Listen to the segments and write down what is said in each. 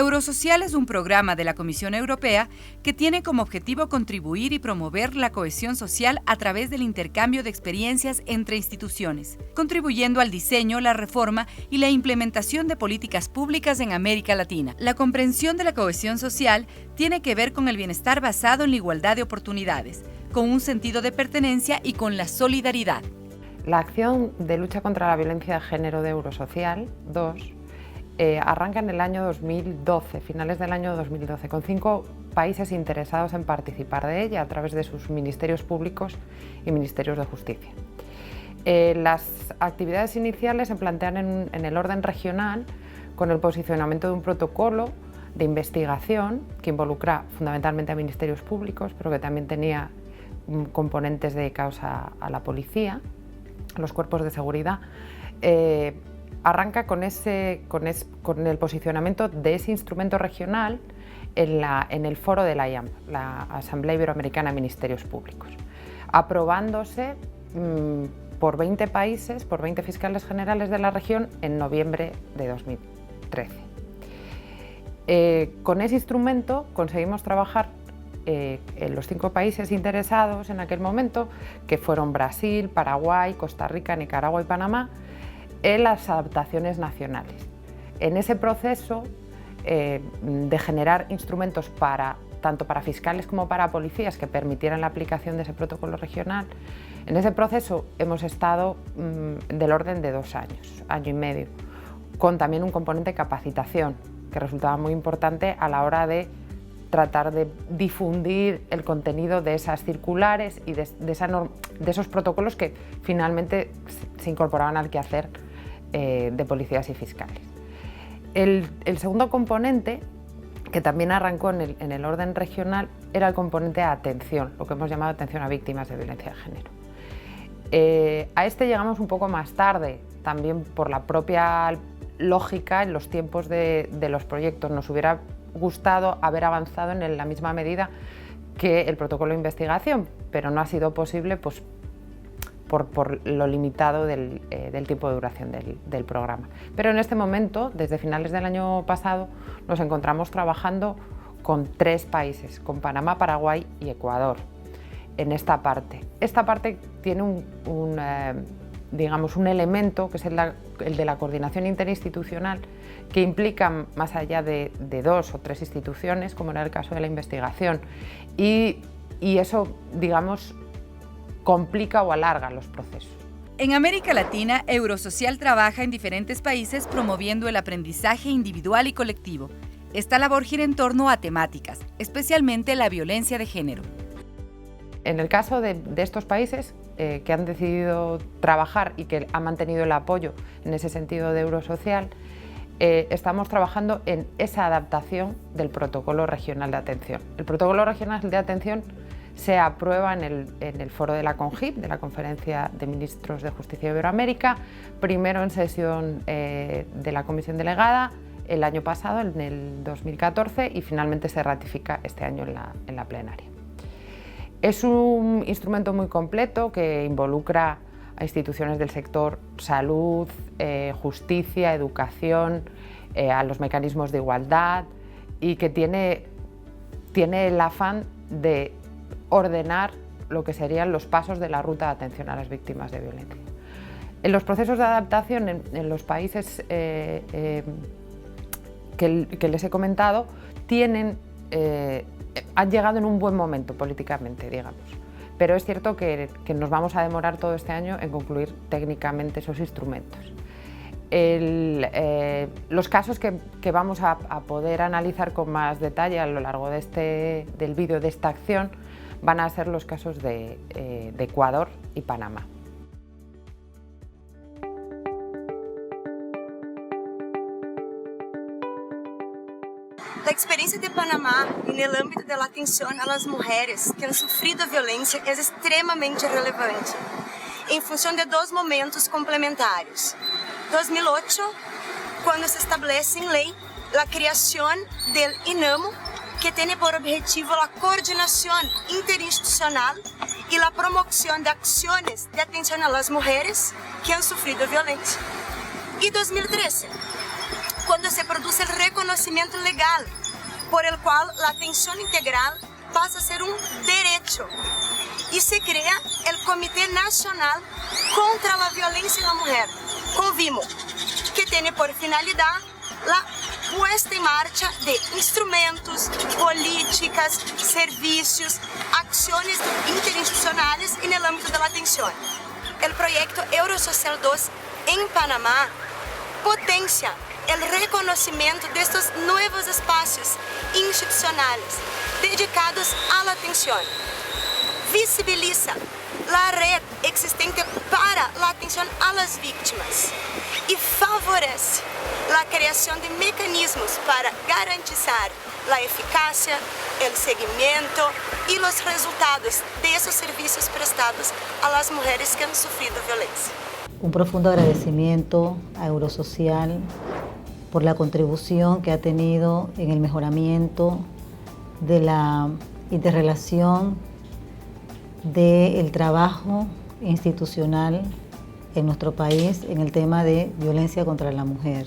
Eurosocial es un programa de la Comisión Europea que tiene como objetivo contribuir y promover la cohesión social a través del intercambio de experiencias entre instituciones, contribuyendo al diseño, la reforma y la implementación de políticas públicas en América Latina. La comprensión de la cohesión social tiene que ver con el bienestar basado en la igualdad de oportunidades, con un sentido de pertenencia y con la solidaridad. La acción de lucha contra la violencia de género de Eurosocial 2 arranca en el año 2012, finales del año 2012, con 5 países interesados en participar de ella a través de sus ministerios públicos y ministerios de justicia. Las actividades iniciales se plantean en el orden regional con el posicionamiento de un protocolo de investigación que involucra fundamentalmente a ministerios públicos, pero que también tenía componentes de causa a la policía, a los cuerpos de seguridad. Arranca con el posicionamiento de ese instrumento regional en el foro de la IAMP, la Asamblea Iberoamericana de Ministerios Públicos, aprobándose por 20 países, por 20 fiscales generales de la región en noviembre de 2013. Con ese instrumento conseguimos trabajar en los 5 países interesados en aquel momento, que fueron Brasil, Paraguay, Costa Rica, Nicaragua y Panamá, en las adaptaciones nacionales. En ese proceso de generar instrumentos tanto para fiscales como para policías que permitieran la aplicación de ese protocolo regional, en ese proceso hemos estado del orden de 2 años, año y medio, con también un componente de capacitación que resultaba muy importante a la hora de tratar de difundir el contenido de esas circulares y de esos protocolos que finalmente se incorporaban al quehacer de policías y fiscales. El segundo componente, que también arrancó en el orden regional, era el componente de atención, lo que hemos llamado atención a víctimas de violencia de género. A este llegamos un poco más tarde, también por la propia lógica en los tiempos de los proyectos. Nos hubiera gustado haber avanzado en la misma medida que el protocolo de investigación, pero no ha sido posible pues, por lo limitado del tiempo de duración del programa. Pero en este momento, desde finales del año pasado, nos encontramos trabajando con 3 países, con Panamá, Paraguay y Ecuador, en esta parte. Esta parte tiene un elemento que es el de la coordinación interinstitucional, que implica más allá de 2 o 3 instituciones, como era el caso de la investigación, y eso, digamos, complica o alarga los procesos. En América Latina, Eurosocial trabaja en diferentes países promoviendo el aprendizaje individual y colectivo. Esta labor gira en torno a temáticas, especialmente la violencia de género. En el caso de estos países que han decidido trabajar y que han mantenido el apoyo en ese sentido de Eurosocial, estamos trabajando en esa adaptación del protocolo regional de atención. El protocolo regional de atención se aprueba en el foro de la CONGIP, de la Conferencia de Ministros de Justicia de Iberoamérica, primero en sesión de la Comisión Delegada el año pasado, en el 2014, y finalmente se ratifica este año en la plenaria. Es un instrumento muy completo que involucra a instituciones del sector salud, justicia, educación, a los mecanismos de igualdad, y que tiene el afán de ordenar lo que serían los pasos de la ruta de atención a las víctimas de violencia. En los procesos de adaptación en los países que les he comentado, han llegado en un buen momento políticamente, digamos. Pero es cierto que nos vamos a demorar todo este año en concluir técnicamente esos instrumentos. Los casos que vamos a poder analizar con más detalle a lo largo del vídeo de esta acción van a ser los casos de Ecuador y Panamá. La experiencia de Panamá en el ámbito de la atención a las mujeres que han sufrido violencia es extremadamente relevante, en función de 2 momentos complementarios. 2008, cuando se establece en ley la creación del INAMO, que tiene por objetivo la coordinación interinstitucional y la promoción de acciones de atención a las mujeres que han sufrido violencia. Y 2013, cuando cuando se produce el reconocimiento legal, por el cual la atención integral pasa a ser un derecho. Y se crea el Comité Nacional contra la Violencia en la Mujer, CONVIMO, que tiene por finalidad la puesta en marcha de instrumentos, políticas, servicios, acciones interinstitucionales en el ámbito de la atención. El proyecto Eurosocial 2 en Panamá potencia el reconocimiento de estos nuevos espacios institucionales dedicados a la atención. Visibiliza la red existente para la atención a las víctimas y favorece la creación de mecanismos para garantizar la eficacia, el seguimiento y los resultados de esos servicios prestados a las mujeres que han sufrido violencia. Un profundo agradecimiento a Eurosocial por la contribución que ha tenido en el mejoramiento de la interrelación del trabajo institucional en nuestro país en el tema de violencia contra la mujer.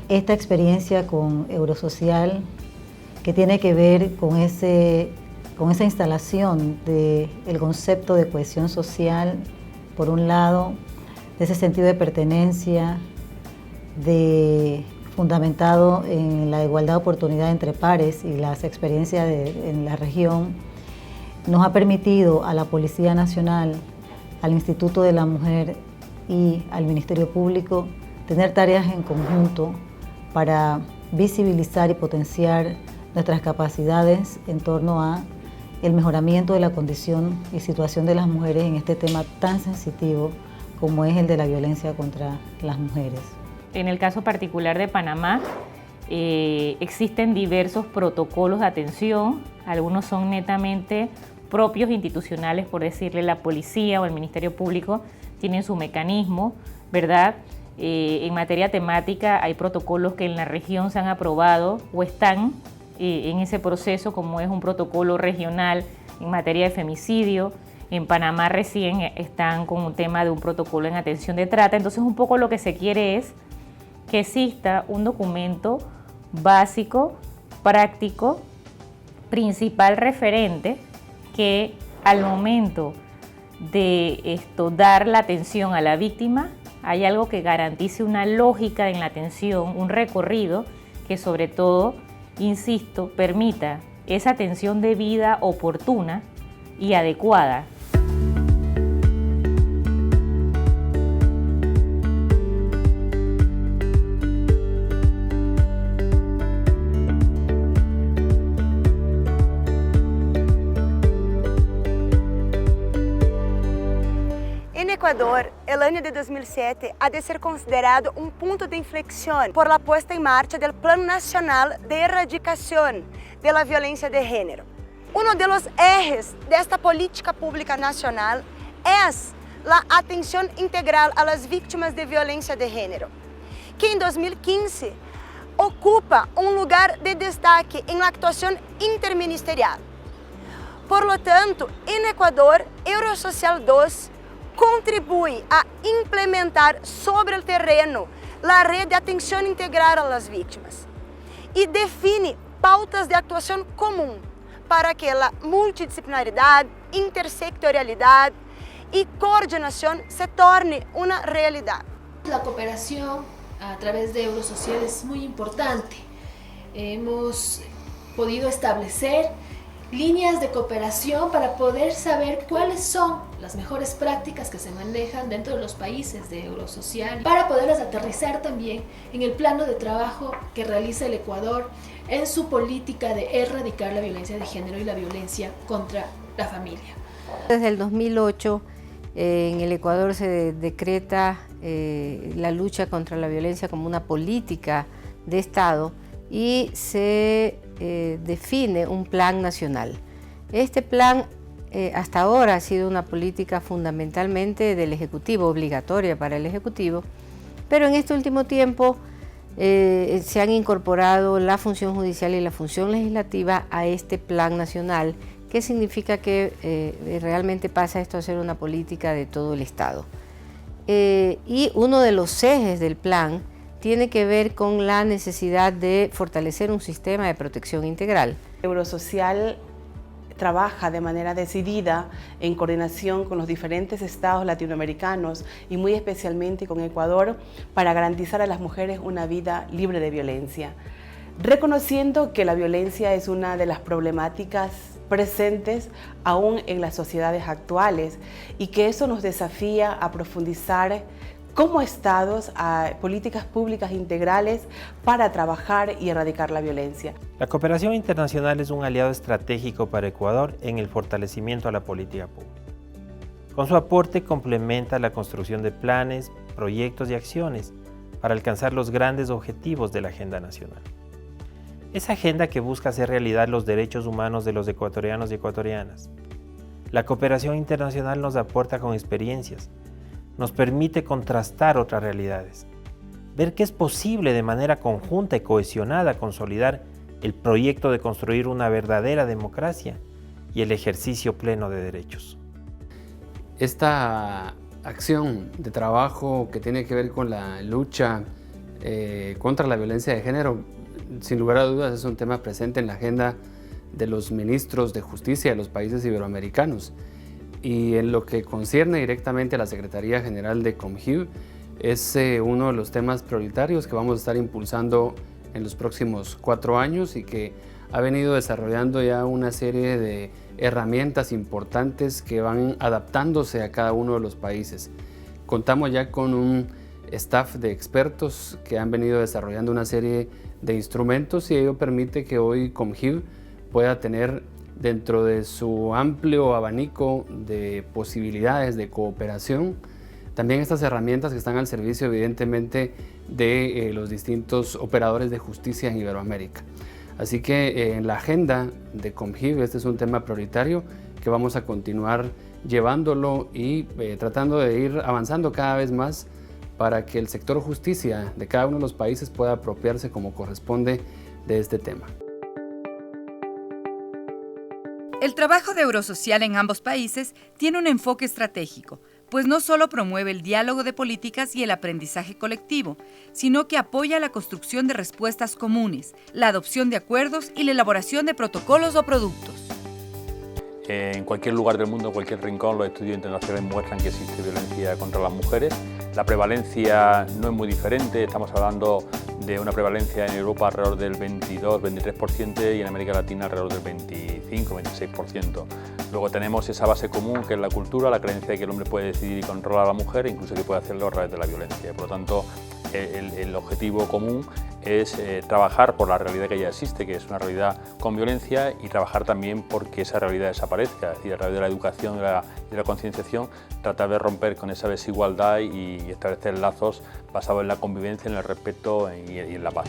Esta experiencia con Eurosocial, que tiene que ver con esa instalación del concepto de cohesión social, por un lado, de ese sentido de pertenencia, fundamentado en la igualdad de oportunidad entre pares y las experiencias en la región, nos ha permitido a la Policía Nacional, al Instituto de la Mujer y al Ministerio Público tener tareas en conjunto para visibilizar y potenciar nuestras capacidades en torno a el mejoramiento de la condición y situación de las mujeres en este tema tan sensitivo como es el de la violencia contra las mujeres. En el caso particular de Panamá, existen diversos protocolos de atención, algunos son netamente propios institucionales, por decirle, la policía o el Ministerio Público tienen su mecanismo, ¿verdad? En materia temática hay protocolos que en la región se han aprobado o están en ese proceso, como es un protocolo regional en materia de femicidio. En Panamá recién están con un tema de un protocolo en atención de trata. Entonces un poco lo que se quiere es que exista un documento básico, práctico, principal referente, que al momento de dar la atención a la víctima hay algo que garantice una lógica en la atención, un recorrido que sobre todo, insisto, permita esa atención debida, oportuna y adecuada. En Ecuador, el año de 2007 ha de ser considerado un punto de inflexión por la puesta en marcha del Plan Nacional de Erradicación de la Violencia de Género. Uno de los ejes de esta política pública nacional es la atención integral a las víctimas de violencia de género, que en 2015 ocupa un lugar de destaque en la actuación interministerial. Por lo tanto, en Ecuador, Eurosocial 2 contribuye a implementar sobre el terreno la red de atención integral a las víctimas y define pautas de actuación común para que la multidisciplinaridad, intersectorialidad y coordinación se torne una realidad. La cooperación a través de Eurosocial es muy importante. Hemos podido establecer líneas de cooperación para poder saber cuáles son las mejores prácticas que se manejan dentro de los países de Eurosocial, para poderlas aterrizar también en el plano de trabajo que realiza el Ecuador en su política de erradicar la violencia de género y la violencia contra la familia. Desde el 2008 en el Ecuador se decreta la lucha contra la violencia como una política de Estado y se define un plan nacional. Este plan hasta ahora ha sido una política fundamentalmente del Ejecutivo, obligatoria para el Ejecutivo, pero en este último tiempo se han incorporado la función judicial y la función legislativa a este plan nacional, que significa que realmente pasa esto a ser una política de todo el Estado. Y uno de los ejes del plan tiene que ver con la necesidad de fortalecer un sistema de protección integral. Eurosocial trabaja de manera decidida en coordinación con los diferentes estados latinoamericanos y muy especialmente con Ecuador para garantizar a las mujeres una vida libre de violencia, reconociendo que la violencia es una de las problemáticas presentes aún en las sociedades actuales y que eso nos desafía a profundizar como estados a políticas públicas integrales para trabajar y erradicar la violencia. La cooperación internacional es un aliado estratégico para Ecuador en el fortalecimiento a la política pública. Con su aporte complementa la construcción de planes, proyectos y acciones para alcanzar los grandes objetivos de la agenda nacional. Esa agenda que busca hacer realidad los derechos humanos de los ecuatorianos y ecuatorianas. La cooperación internacional nos aporta con experiencias, nos permite contrastar otras realidades, ver que es posible de manera conjunta y cohesionada consolidar el proyecto de construir una verdadera democracia y el ejercicio pleno de derechos. Esta acción de trabajo que tiene que ver con la lucha contra la violencia de género, sin lugar a dudas es un tema presente en la agenda de los ministros de justicia de los países iberoamericanos. Y en lo que concierne directamente a la Secretaría General de COMGIV, es uno de los temas prioritarios que vamos a estar impulsando en los próximos 4 años y que ha venido desarrollando ya una serie de herramientas importantes que van adaptándose a cada uno de los países. Contamos ya con un staff de expertos que han venido desarrollando una serie de instrumentos y ello permite que hoy COMGIV pueda tener dentro de su amplio abanico de posibilidades de cooperación, también estas herramientas que están al servicio evidentemente de los distintos operadores de justicia en Iberoamérica. Así que en la agenda de COMGIV este es un tema prioritario que vamos a continuar llevándolo y tratando de ir avanzando cada vez más para que el sector justicia de cada uno de los países pueda apropiarse como corresponde de este tema. El trabajo de Eurosocial en ambos países tiene un enfoque estratégico, pues no solo promueve el diálogo de políticas y el aprendizaje colectivo, sino que apoya la construcción de respuestas comunes, la adopción de acuerdos y la elaboración de protocolos o productos. En cualquier lugar del mundo, en cualquier rincón, los estudios internacionales muestran que existe violencia contra las mujeres. La prevalencia no es muy diferente, estamos hablando de una prevalencia en Europa alrededor del 22-23% y en América Latina alrededor del 25-26%. Luego tenemos esa base común que es la cultura, la creencia de que el hombre puede decidir y controlar a la mujer, incluso que puede hacerlo a través de la violencia. Por lo tanto, el objetivo común es trabajar por la realidad que ya existe, que es una realidad con violencia, y trabajar también porque esa realidad desaparezca, es decir, a través de la educación y de la concienciación, tratar de romper con esa desigualdad y establecer lazos basados en la convivencia, en el respeto y en la paz.